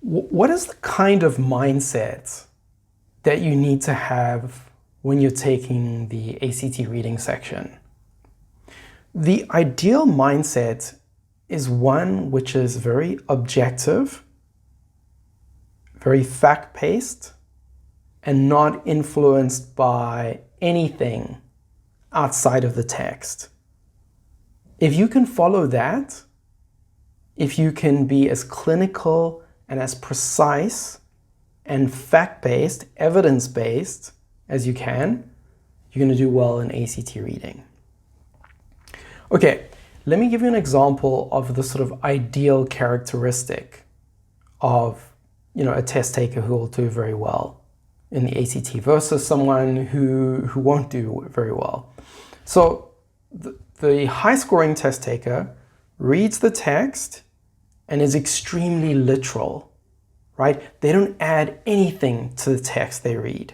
What is the kind of mindset that you need to have when you're taking the ACT reading section? The ideal mindset is one which is very objective, very fact-based, and not influenced by anything outside of the text. If you can follow that, if you can be as clinical and as precise and fact-based, evidence-based as you can, you're going to do well in ACT reading. Okay, let me give you an example of the sort of ideal characteristic of, a test taker who will do very well in the ACT versus someone who won't do very well. So the high-scoring test taker reads the text and is extremely literal, right? They don't add anything to the text they read.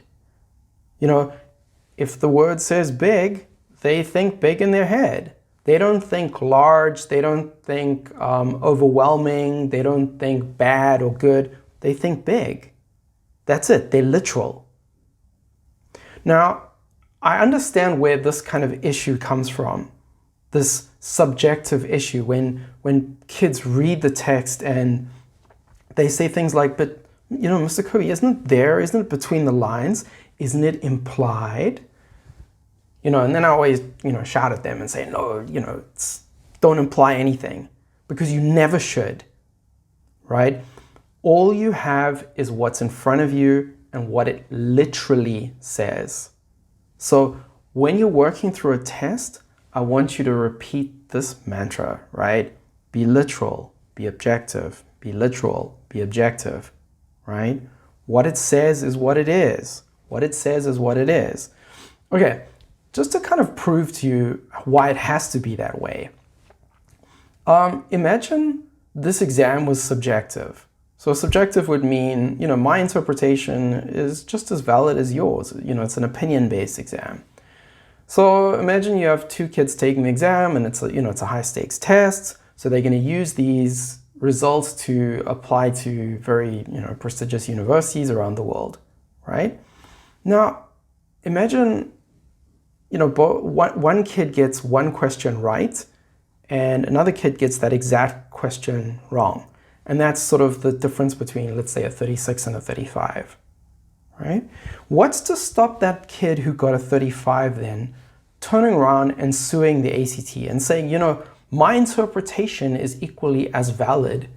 If the word says big, they think big in their head. They don't think large, they don't think overwhelming, they don't think bad or good. They think big. That's it, they're literal. Now, I understand where this kind of issue comes from, this subjective issue when kids read the text and they say things like, but, Mr. Kobe, isn't it between the lines? Isn't it implied? And then I always, shout at them and say, no, don't imply anything, because you never should, right? All you have is what's in front of you and what it literally says. So when you're working through a test, I want you to repeat this mantra, right? Be literal, be objective, be literal, be objective, right? What it says is what it is. What it says is what it is. Okay, just to kind of prove to you why it has to be that way. Imagine this exam was subjective. So subjective would mean, my interpretation is just as valid as yours. It's an opinion-based exam. So imagine you have two kids taking the exam and it's a high-stakes test. So they're going to use these results to apply to very, prestigious universities around the world, right? Now, imagine, one kid gets one question right and another kid gets that exact question wrong. And that's sort of the difference between, let's say, a 36 and a 35, right? What's to stop that kid who got a 35 then turning around and suing the ACT and saying, my interpretation is equally as valid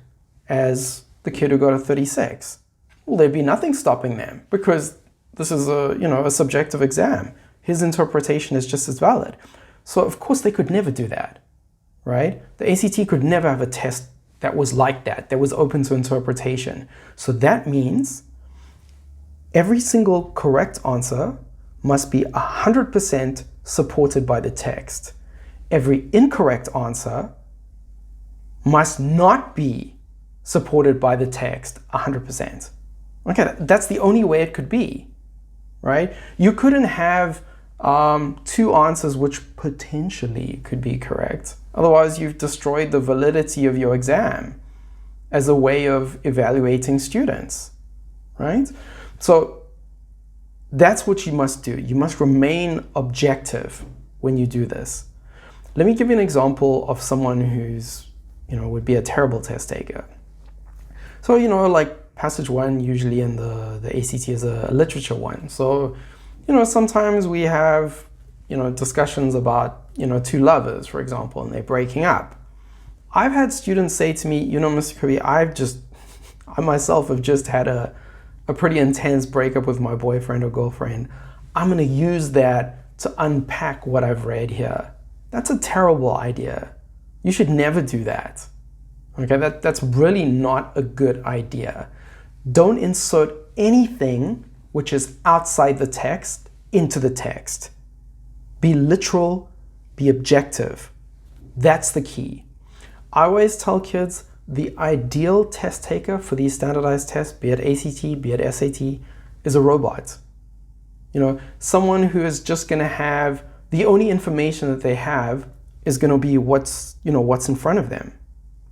as the kid who got a 36? Well, there'd be nothing stopping them because this is a subjective exam. His interpretation is just as valid. So of course they could never do that, right? The ACT could never have a test that was like that was open to interpretation. So that means every single correct answer must be 100% supported by the text. Every incorrect answer must not be supported by the text 100%. Okay, that's the only way it could be, right? You couldn't have two answers which potentially could be correct. Otherwise, you've destroyed the validity of your exam as a way of evaluating students, right? So that's what you must do. You must remain objective when you do this. Let me give you an example of someone who's, would be a terrible test taker. So, like passage one usually in the ACT is a literature one. So, sometimes we have, discussions about, two lovers, for example, and they're breaking up. I've had students say to me, Mr. Kobe, I myself have just had a pretty intense breakup with my boyfriend or girlfriend. I'm going to use that to unpack what I've read here. That's a terrible idea. You should never do that. Okay, that's really not a good idea. Don't insert anything which is outside the text into the text. Be literal, be objective. That's the key. I always tell kids the ideal test taker for these standardized tests, be it ACT, be it SAT, is a robot. Someone who is just going to have the only information that they have is going to be what's in front of them.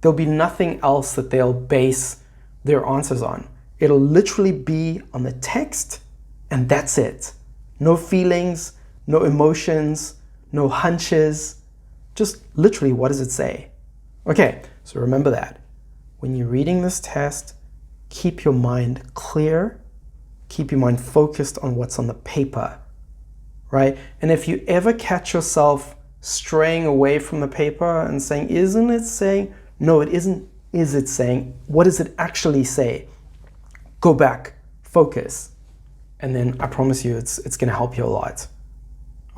There'll be nothing else that they'll base their answers on. It'll literally be on the text, and that's it. No feelings, no emotions, no hunches, just literally what does it say? Okay, so remember that. When you're reading this test, keep your mind clear, keep your mind focused on what's on the paper, right? And if you ever catch yourself straying away from the paper and saying, isn't it saying? No, it isn't. Is it saying? What does it actually say? Go back, focus, and then I promise you it's going to help you a lot.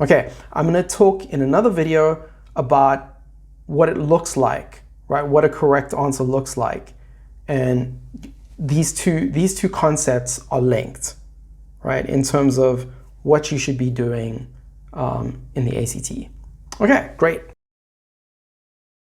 Okay, I'm going to talk in another video about what it looks like, right? What a correct answer looks like. And these two concepts are linked, right? In terms of what you should be doing in the ACT. Okay, great.